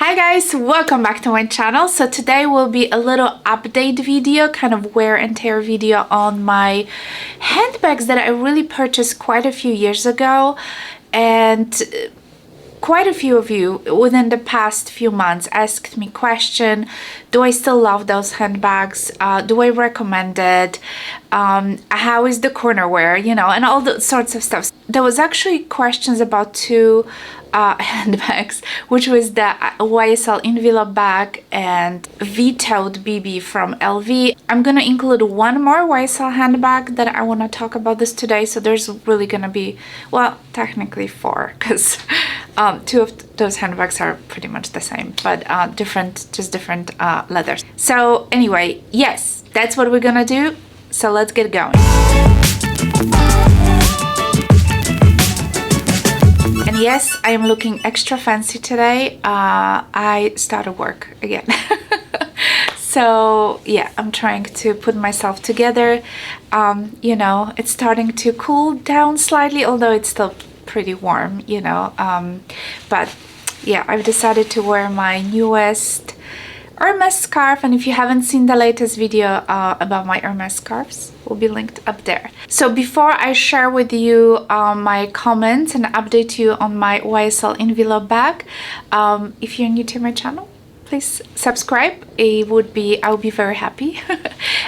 Hi guys, welcome back to my channel. So today will be a little update video, kind of wear and tear video on my handbags that I really purchased quite a few years ago, and quite a few of you within the past few months asked me question, do I still love those handbags? Do I recommend it? How is the corner wear, you know, and all those sorts of stuff. There was actually questions about two handbags, which was the YSL envelope bag and V Tote BB from LV. I'm gonna include one more YSL handbag that I want to talk about this today, so there's really gonna be, well, technically four, because two of those handbags are pretty much the same, but different leathers. So anyway, yes, that's what we're gonna do, so let's get going. And yes, I am looking extra fancy today. I started work again. So yeah, I'm trying to put myself together. You know, it's starting to cool down slightly, although it's still pretty warm, you know. But yeah, I've decided to wear my newest HERMES scarf, and if you haven't seen the latest video about my HERMES scarves, will be linked up there. So before I share with you my comments and update you on my YSL envelope bag, if you're new to my channel, please subscribe. I would be very happy.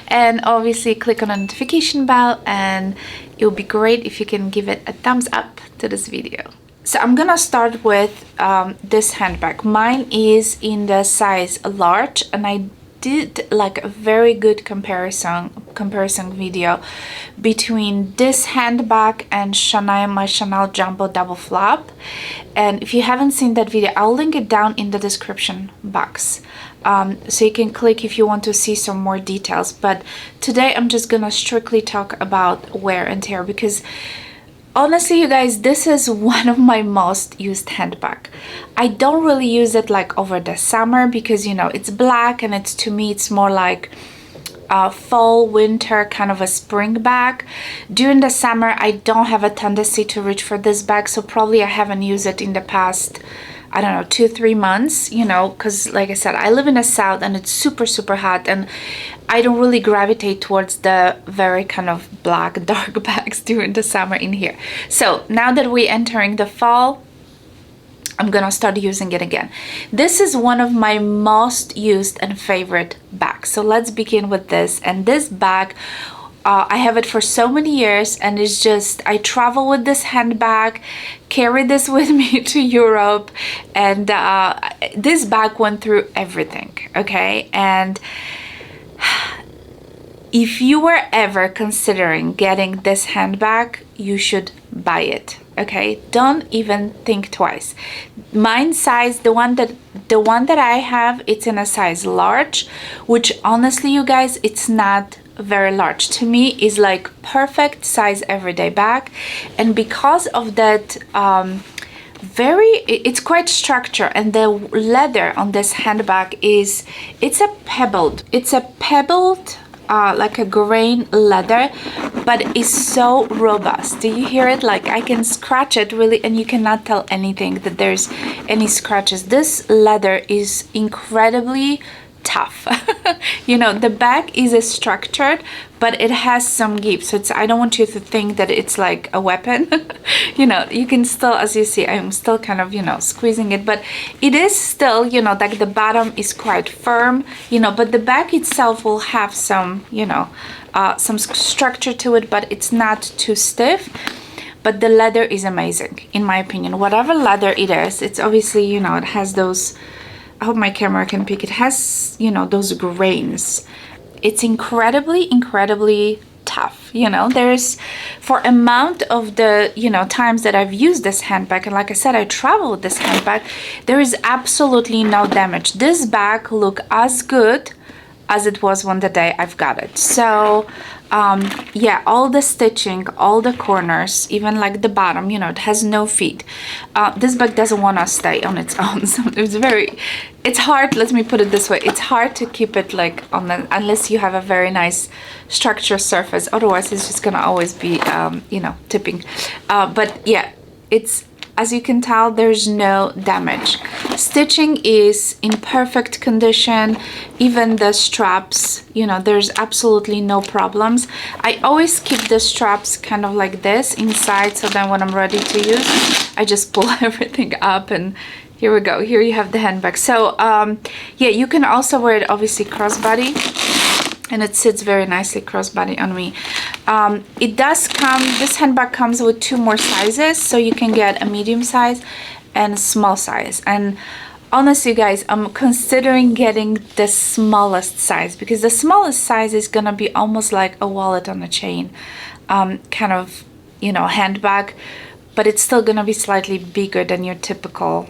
And obviously click on the notification bell, and it would be great if you can give it a thumbs up to this video. So I'm gonna start with this handbag. Mine is in the size large, and I did like a very good comparison video between this handbag and my Chanel Jumbo Double Flap. And if you haven't seen that video, I'll link it down in the description box, so you can click if you want to see some more details. But today I'm just gonna strictly talk about wear and tear, because honestly, you guys, this is one of my most used handbag. I don't really use it like over the summer because, you know, it's black, and it's, to me, it's more like fall, winter, kind of a spring bag. During the summer, I don't have a tendency to reach for this bag, so probably I haven't used it in the past, I don't know, 2-3 months, you know, because like I said, I live in the south and it's super hot, and I don't really gravitate towards the very kind of black, dark bags during the summer in here. So now that we're entering the fall, I'm gonna start using it again. This is one of my most used and favorite bags. So let's begin with this. And this bag, I have it for so many years, and it's just, I travel with this handbag, carry this with me to Europe, and this bag went through everything, okay? And if you were ever considering getting this handbag, you should buy it, okay? Don't even think twice. Mine size, the one that I have, it's in a size large, which honestly, you guys, it's not very large. To me, is like perfect size everyday bag. And because of that, it's quite structured, and the leather on this handbag is, it's a pebbled like a grain leather, but it's so robust. Do you hear it? Like, I can scratch it really, and you cannot tell anything that there's any scratches. This leather is incredibly tough. You know, the bag is structured, but it has some give, so it's, I don't want you to think that it's like a weapon. You know, you can still, as you see, I'm still kind of, you know, squeezing it, but it is still, you know, like the bottom is quite firm, you know, but the bag itself will have some, you know, some structure to it, but it's not too stiff. But the leather is amazing, in my opinion. Whatever leather it is, it's obviously, you know, it has those, I hope my camera can pick, it has, you know, those grains. It's incredibly tough, you know. There's, for amount of the, you know, times that I've used this handbag, and like I said, I travel with this handbag, there is absolutely no damage. This bag look as good as it was on the day I've got it. So yeah, all the stitching, all the corners, even like the bottom, you know, it has no feet. This bag doesn't want to stay on its own. So it's hard, let me put it this way, it's hard to keep it like on the, unless you have a very nice structured surface, otherwise it's just gonna always be you know, tipping. But yeah, it's as you can tell, there's no damage. Stitching is in perfect condition. Even the straps, you know, there's absolutely no problems. I always keep the straps kind of like this inside, so then when I'm ready to use, I just pull everything up, and here we go. Here you have the handbag. So yeah, you can also wear it obviously crossbody, and it sits very nicely crossbody on me. It does come, this handbag comes with 2 more sizes, so you can get a medium size and a small size. And honestly guys, I'm considering getting the smallest size, because the smallest size is gonna be almost like a wallet on a chain kind of, you know, handbag, but it's still gonna be slightly bigger than your typical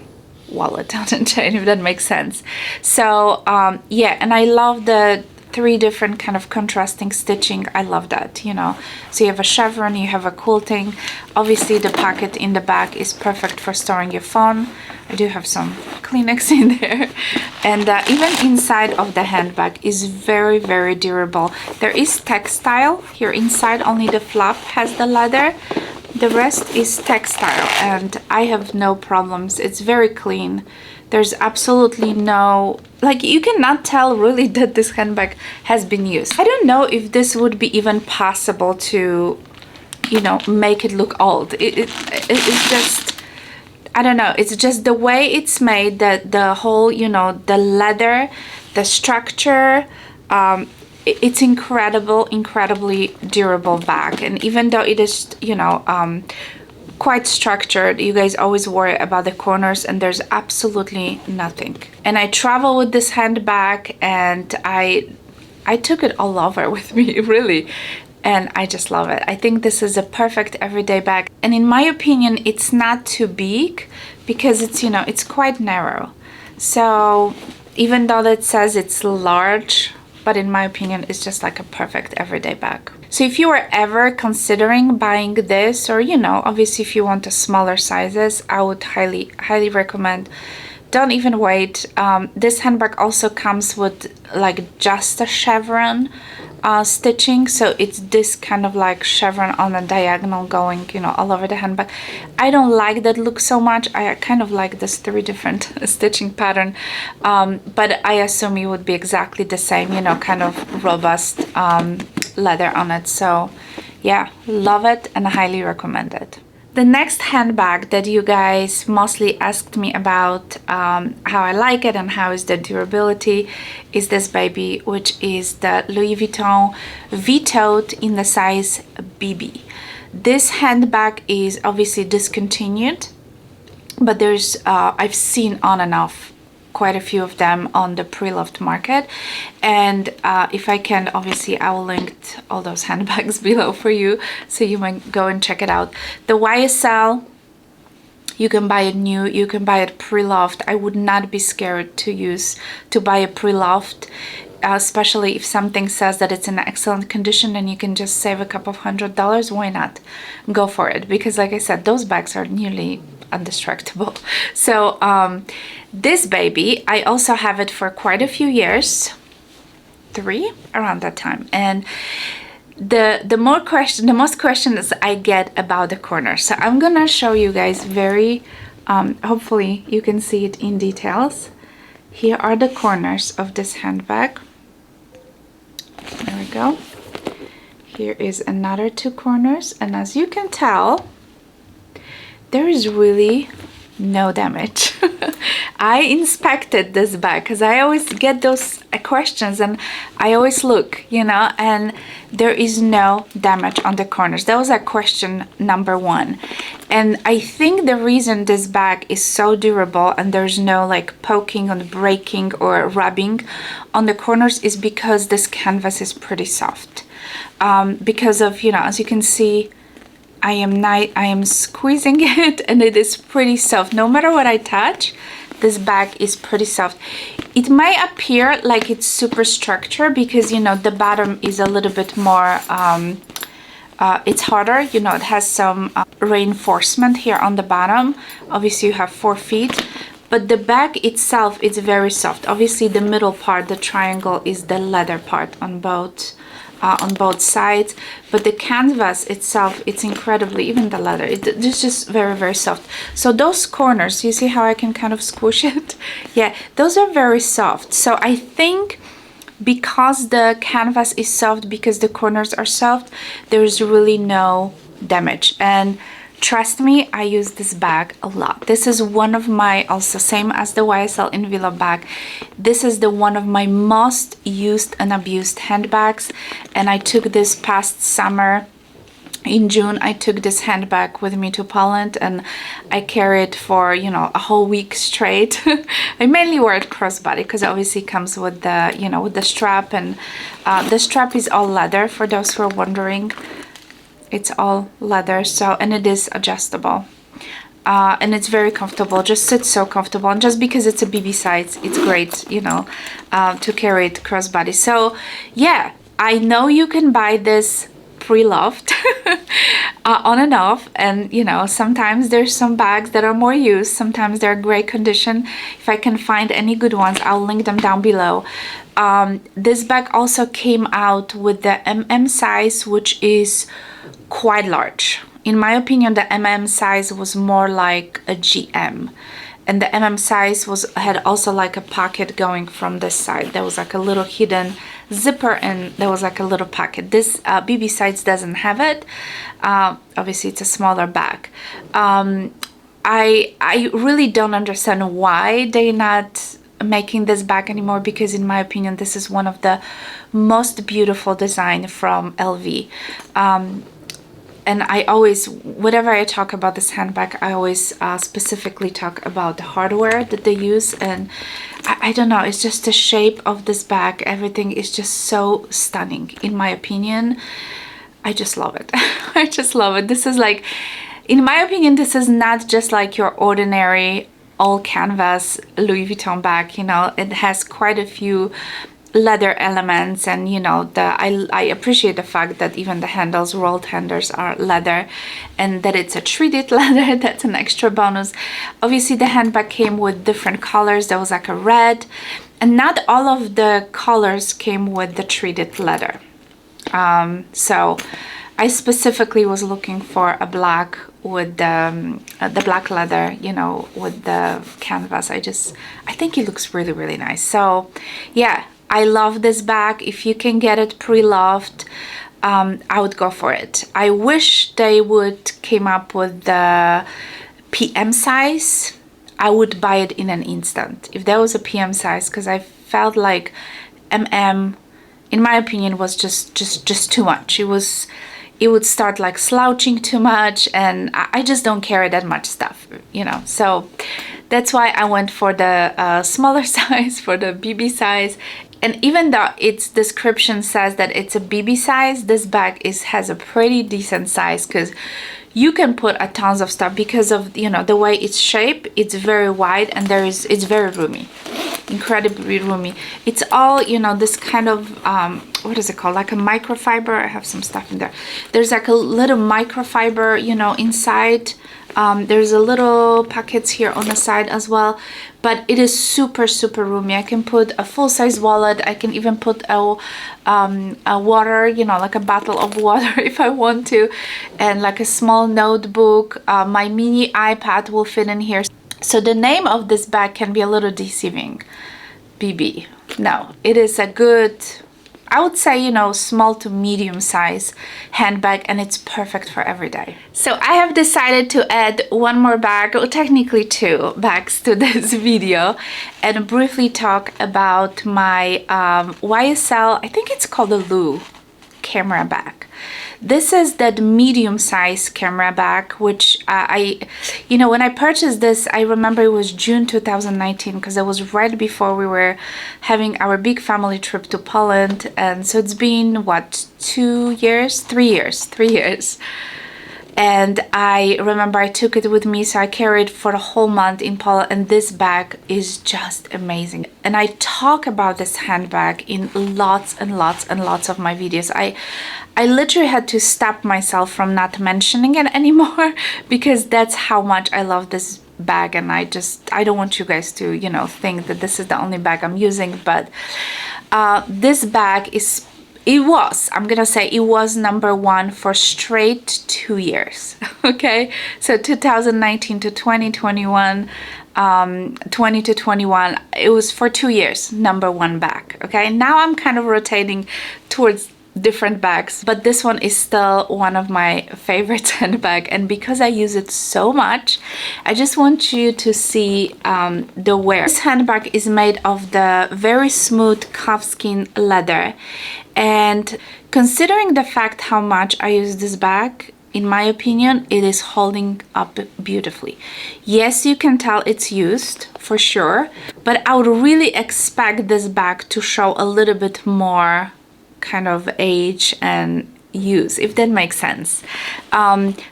wallet on a chain, if that makes sense. So yeah, and I love the 3 different kind of contrasting stitching. I love that, you know. So you have a chevron, you have a quilting. Obviously the pocket in the back is perfect for storing your phone. I do have some Kleenex in there. And even inside of the handbag is very, very durable. There is textile here inside, only the flap has the leather. The rest is textile, and I have no problems. It's very clean. There's absolutely no, like, you cannot tell really that this handbag has been used. I don't know if this would be even possible to, you know, make it look old. It's just, I don't know, it's just the way it's made, that the whole, you know, the leather, the structure, it's incredibly durable bag. And even though it is, you know, quite structured, you guys always worry about the corners, and there's absolutely nothing. And I travel with this handbag, and I took it all over with me, really, and I just love it. I think this is a perfect everyday bag, and in my opinion it's not too big, because it's, you know, it's quite narrow. So even though it says it's large, but in my opinion it's just like a perfect everyday bag. So if you are ever considering buying this, or, you know, obviously if you want a smaller sizes, I would highly recommend. Don't even wait. This handbag also comes with like just a chevron stitching, so it's this kind of like chevron on a diagonal going, you know, all over the handbag. I don't like that look so much. I kind of like this 3 different stitching pattern, but I assume it would be exactly the same, you know, kind of robust leather on it. So yeah, love it and highly recommend it. The next handbag that you guys mostly asked me about, how I like it and how is the durability, is this baby, which is the Louis Vuitton V Tote in the size BB. This handbag is obviously discontinued, but there's I've seen on and off quite a few of them on the pre-loved market, and if I can, obviously I will link all those handbags below for you, so you might go and check it out. The YSL, you can buy it new, you can buy it pre-loved. I would not be scared to buy a pre-loved, especially if something says that it's in excellent condition and you can just save a couple of $100. Why not go for it? Because like I said, those bags are nearly indestructible. So this baby, I also have it for quite a few years, 3 around that time, and the most questions I get about the corners. So I'm gonna show you guys very hopefully you can see it in details. Here are the corners of this handbag. There we go. Here is another 2 corners, and as you can tell, there is really no damage. I inspected this bag because I always get those questions, and I always look, you know, and there is no damage on the corners. That was a question number 1. And I think the reason this bag is so durable and there's no like poking and breaking or rubbing on the corners is because this canvas is pretty soft. Because of, you know, as you can see, I am squeezing it, and it is pretty soft. No matter what I touch, this bag is pretty soft. It might appear like it's super structured because, you know, the bottom is a little bit more it's harder, you know, it has some reinforcement here on the bottom. Obviously you have 4 feet, but the bag itself is very soft. Obviously the middle part, the triangle, is the leather part on both on both sides, but the canvas itself, it's incredibly, even the leather, it's just very, very soft. So those corners, you see how I can kind of squish it? Yeah, those are very soft. So I think because the canvas is soft, because the corners are soft, there's really no damage. And trust me, I use this bag a lot. This is one of my, also same as the YSL envelope bag, this is the one of my most used and abused handbags. And I took this past summer in June. I took this handbag with me to Poland, and I carry it for, you know, a whole week straight. I mainly wear it crossbody because it obviously comes with the, you know, with the strap, and the strap is all leather, for those who are wondering. It's all leather, so, and it is adjustable. And it's very comfortable, just sits so comfortable. And just because it's a BB size, it's great, you know, to carry it crossbody. So yeah, I know you can buy this pre-loved on and off, and you know, sometimes there's some bags that are more used, sometimes they're great condition. If I can find any good ones, I'll link them down below. This bag also came out with the MM size, which is quite large. In my opinion, the MM size was more like a GM, and the MM size had also like a pocket going from this side. There was like a little hidden zipper, and there was like a little pocket. This BB size doesn't have it. Obviously it's a smaller bag. I really don't understand why they're not making this bag anymore, because in my opinion this is one of the most beautiful design from LV. And I always, whenever I talk about this handbag, I always specifically talk about the hardware that they use. And I don't know, it's just the shape of this bag, everything is just so stunning, in my opinion. I just love it. I just love it. This is like, in my opinion, this is not just like your ordinary all canvas Louis Vuitton bag, you know. It has quite a few leather elements, and you know, I appreciate the fact that even the handles, rolled handles, are leather, and that it's a treated leather. That's an extra bonus. Obviously the handbag came with different colors. There was like a red, and not all of the colors came with the treated leather. So I specifically was looking for a black with the black leather, you know, with the canvas. I think it looks really, really nice. So yeah, I love this bag. If you can get it pre-loved, I would go for it. I wish they would came up with the PM size. I would buy it in an instant if there was a PM size, because I felt like MM, in my opinion, was just too much. It would start like slouching too much, and I just don't carry that much stuff, you know. So that's why I went for the smaller size, for the BB size. And even though its description says that it's a BB size, this bag has a pretty decent size, because you can put a tons of stuff because of, you know, the way it's shaped. It's very wide, and it's very roomy, incredibly roomy. It's all, you know, this kind of what is it called, like a microfiber. I have some stuff in there. There's like a little microfiber, you know, inside. There's a little pockets here on the side as well, but it is super, super roomy. I can put a full-size wallet. I can even put a water, you know, like a bottle of water if I want to, and like a small notebook. My mini iPad will fit in here. So the name of this bag can be a little deceiving, BB. No, it is a good, I would say, you know, small to medium size handbag, and it's perfect for every day. So I have decided to add one more bag, or technically two bags, to this video, and briefly talk about my YSL, I think it's called a Lou camera bag. This is that medium size camera bag, which you know, when I purchased this, I remember it was June 2019, because it was right before we were having our big family trip to Poland. And so it's been, what, 2 years? 3 years. 3 years. And I remember I took it with me, so I carried it for the whole month in Poland, and this bag is just amazing. And I talk about this handbag in lots and lots and lots of my videos. I literally had to stop myself from not mentioning it anymore, because that's how much I love this bag. And I don't want you guys to, you know, think that this is the only bag I'm using, but this bag is it was, I'm gonna say it was number one for straight 2 years. Okay, so 2019 to 2021, 20 to 21, it was for 2 years number one bag. Okay, now I'm kind of rotating towards different bags, but this one is still one of my favorite handbag, and because I use it so much, I just want you to see the wear. This handbag is made of the very smooth calfskin leather, and considering the fact how much I use this bag, in my opinion, it is holding up beautifully. Yes, you can tell it's used for sure, but I would really expect this bag to show a little bit more kind of age and use, if that makes sense.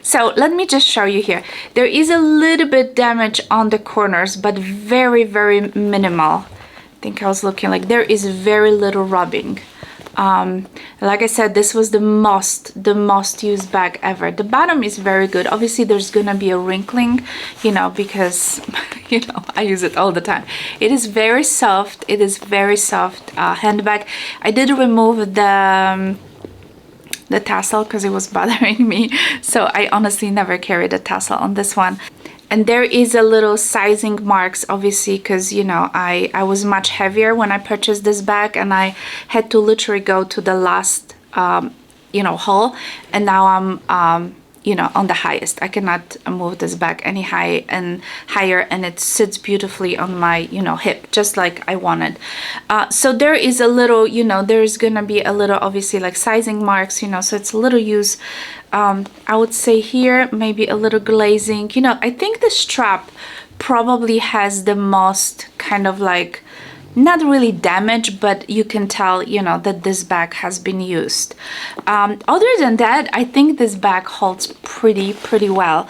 So let me just show you here. There is a little bit damage on the corners, but very, very minimal. I think I was looking like there is very little rubbing. Like I said, this was the most used bag ever. The bottom is very good. Obviously there's gonna be a wrinkling, you know, because you know, I use it all the time. It is very soft. It is very soft handbag. I did remove the tassel because it was bothering me, so I honestly never carried a tassel on this one. And there is a little sizing marks, obviously, because, you know, I was much heavier when I purchased this bag, and I had to literally go to the last, you know, haul. And now I'm, you know, on the highest. I cannot move this bag any higher, and it sits beautifully on my, you know, hip, just like I wanted. So there is a little, you know, there's gonna be a little, obviously, like sizing marks, you know, so it's a little use. I would say here maybe a little glazing. You know, I think the strap probably has the most kind of like, not really damaged, but you can tell, you know, that this bag has been used. Other than that, I think this bag holds pretty well.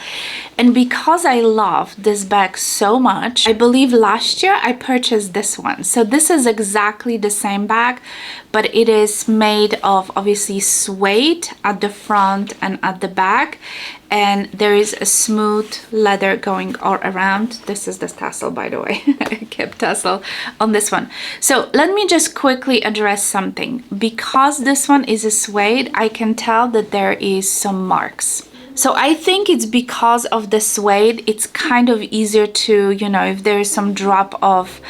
And because I love this bag so much, I believe last year I purchased this one. So this is exactly the same bag, but it is made of obviously suede at the front and at the back. And there is a smooth leather going all around. This is the tassel, by the way. I kept tassel on this one. So let me just quickly address something. Because this one is a suede, I can tell that there is some marks. So I think it's because of the suede, it's kind of easier to, you know, if there is some drop of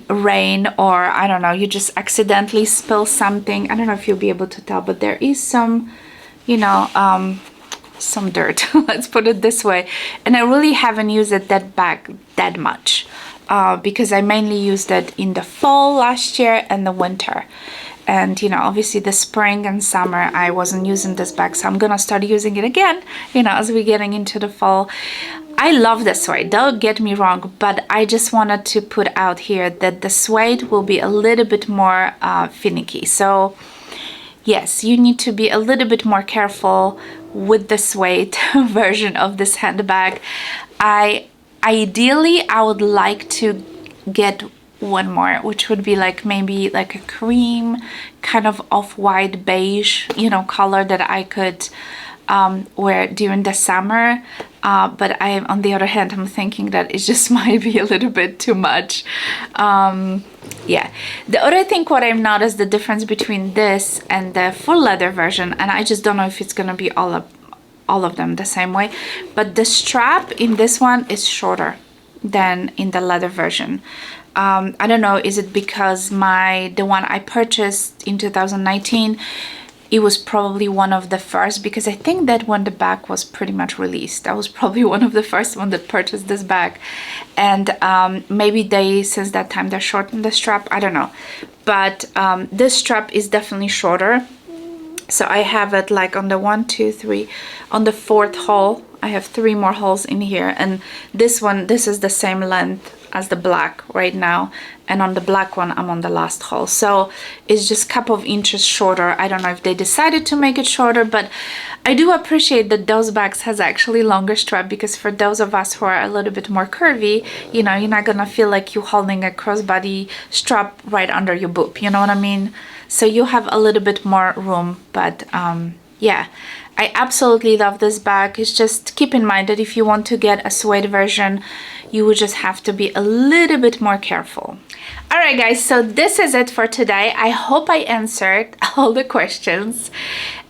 rain, or I don't know, you just accidentally spill something. I don't know if you'll be able to tell, but there is some, you know, some dirt, let's put it this way. And I really haven't used it that much because I mainly used it in the fall last year and the winter. And, you know, obviously the spring and summer, I wasn't using this bag, so I'm gonna start using it again, you know, as we're getting into the fall. I love the suede, don't get me wrong, but I just wanted to put out here that the suede will be a little bit more finicky. So yes, you need to be a little bit more careful with the suede version of this handbag. Ideally, I would like to get one more, which would be like maybe like a cream kind of off-white beige, you know, color that I could wear during the summer. But I, on the other hand, I'm thinking that it just might be a little bit too much. Yeah, the other thing what I've noticed the difference between this and the full leather version, and I just don't know if it's gonna be all of them the same way, but the strap in this one is shorter than in the leather version. I don't know, is it because the one I purchased in 2019, it was probably one of the first, because I think that when the bag was pretty much released, I was probably one of the first one that purchased this bag. And maybe since that time, they shortened the strap, I don't know. But this strap is definitely shorter. So I have it like on the 1, 2, 3, on the 4th hole. I have 3 more holes in here. And this one, this is the same length as the black right now, and on the black one I'm on the last hole, so it's just a couple of inches shorter. I don't know if they decided to make it shorter, but I do appreciate that those bags has actually longer strap, because for those of us who are a little bit more curvy, you know, you're not gonna feel like you're holding a crossbody strap right under your boob, you know what I mean? So you have a little bit more room. But yeah, I absolutely love this bag. It's just keep in mind that if you want to get a suede version, you would just have to be a little bit more careful. Alright guys, so this is it for today. I hope I answered all the questions,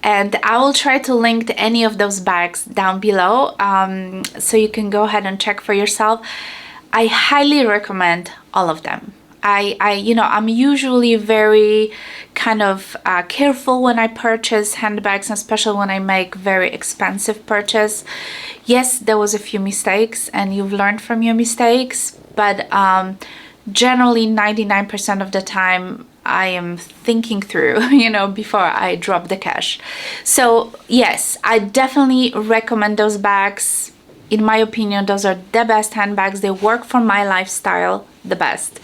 and I will try to link to any of those bags down below, so you can go ahead and check for yourself. I highly recommend all of them. I'm usually very kind of careful when I purchase handbags, especially when I make very expensive purchase. Yes, there was a few mistakes and you've learned from your mistakes, but generally 99% of the time I am thinking through, before I drop the cash. So yes, I definitely recommend those bags. In my opinion, those are the best handbags. They work for my lifestyle the best.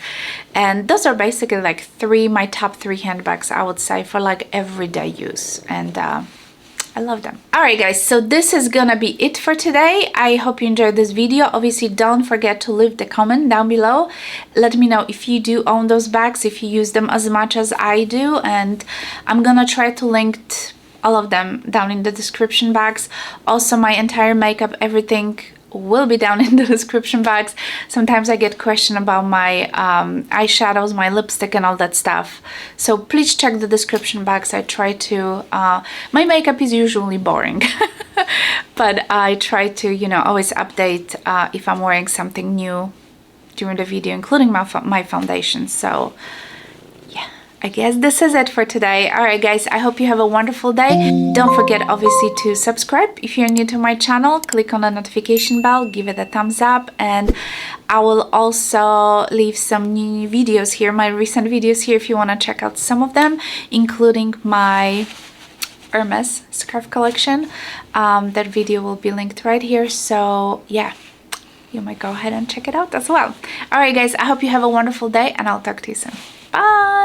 And those are basically like my top 3 handbags, I would say, for like everyday use. And I love them. Alright guys, so this is gonna be it for today. I hope you enjoyed this video. Obviously, don't forget to leave the comment down below. Let me know if you do own those bags, if you use them as much as I do. And I'm gonna try to link all of them down in the description box. Also, my entire makeup, everything will be down in the description box. Sometimes I get questioned about my eyeshadows, my lipstick and all that stuff, so please check the description box. I try to my makeup is usually boring but I try to always update if I'm wearing something new during the video, including my foundation. So I guess this is it for today. Alright guys, I hope you have a wonderful day. Don't forget obviously to subscribe if you're new to my channel. Click on the notification bell, give it a thumbs up, and I will also leave some new videos here, my recent videos here, if you want to check out some of them, including my Hermes scarf collection. That video will be linked right here, so yeah, you might go ahead and check it out as well. Alright guys, I hope you have a wonderful day, and I'll talk to you soon. Bye!